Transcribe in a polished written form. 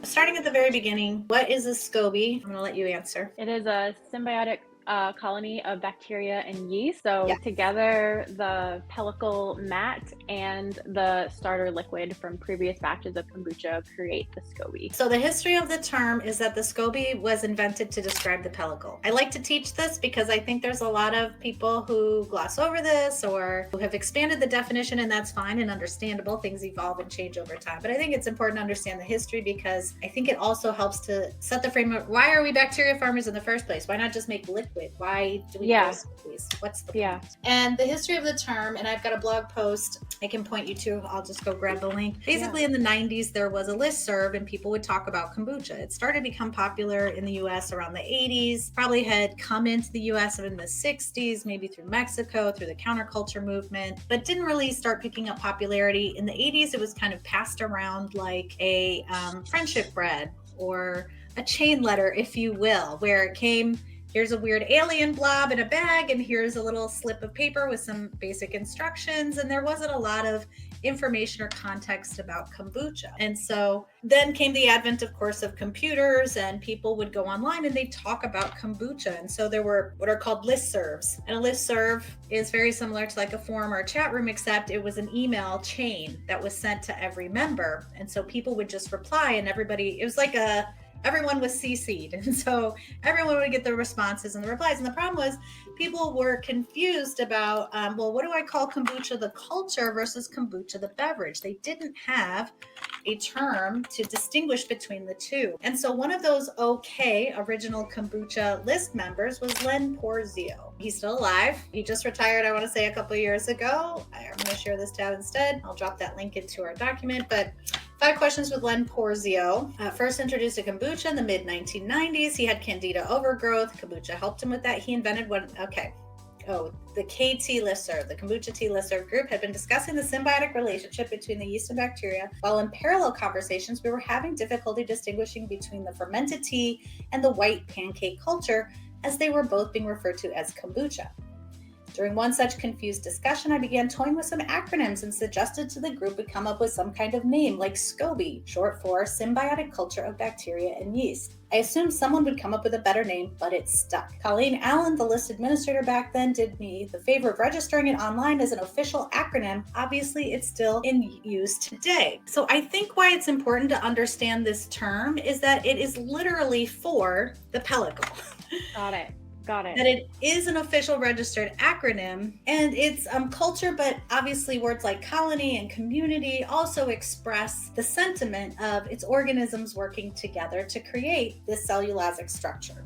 starting at the very beginning, what is a SCOBY? I'm going to let you answer. It is a symbiotic colony of bacteria and yeast. So Yeah. together, the pellicle mat and the starter liquid from previous batches of kombucha create the SCOBY. So the history of the term is that the SCOBY was invented to describe the pellicle. I like to teach this because I think there's a lot of people who gloss over this or who have expanded the definition, and that's fine and understandable. Things evolve and change over time. But I think it's important to understand the history because I think it also helps to set the framework. Why are we bacteria farmers in the first place? Why not just make liquid? Why do we do SCOBYs? What's the point? And the history of the term, and I've got a blog post I can point you to. I'll just go grab the link. Basically, in the 90s, there was a listserv and people would talk about kombucha. It started to become popular in the US around the 80s, probably had come into the US in the 60s, maybe through Mexico, through the counterculture movement, but didn't really start picking up popularity. In the 80s, it was kind of passed around like a friendship bread or a chain letter, if you will, where it came, here's a weird alien blob in a bag, and here's a little slip of paper with some basic instructions. And there wasn't a lot of information or context about kombucha. And so then came the advent, of course, of computers, and people would go online and they'd talk about kombucha. And so there were what are called listservs. And a listserv is very similar to like a forum or a chat room, except it was an email chain that was sent to every member. And so people would just reply, and everybody, it was like everyone was CC'd. And so everyone would get the responses and the replies. And the problem was people were confused about, well, what do I call kombucha the culture versus kombucha the beverage? They didn't have a term to distinguish between the two. And so one of those original kombucha list members was Len Porzio. He's still alive. He just retired, I want to say, a couple of years ago. I'm going to share this tab instead. I'll drop that link into our document. But 5 questions with Len Porzio. First introduced to kombucha in the mid-1990s. He had candida overgrowth. Kombucha helped him with that. He invented the KT listserv, the Kombucha Tea listserv group, had been discussing the symbiotic relationship between the yeast and bacteria, while in parallel conversations, we were having difficulty distinguishing between the fermented tea and the white pancake culture, as they were both being referred to as kombucha. During one such confused discussion, I began toying with some acronyms and suggested to the group we come up with some kind of name like SCOBY, short for Symbiotic Culture of Bacteria and Yeast. I assumed someone would come up with a better name, but it stuck. Colleen Allen, the list administrator back then, did me the favor of registering it online as an official acronym. Obviously, it's still in use today. So I think why it's important to understand this term is that it is literally for the pellicle. Got it. That it is an official registered acronym, and it's culture, but obviously words like colony and community also express the sentiment of its organisms working together to create this cellulosic structure.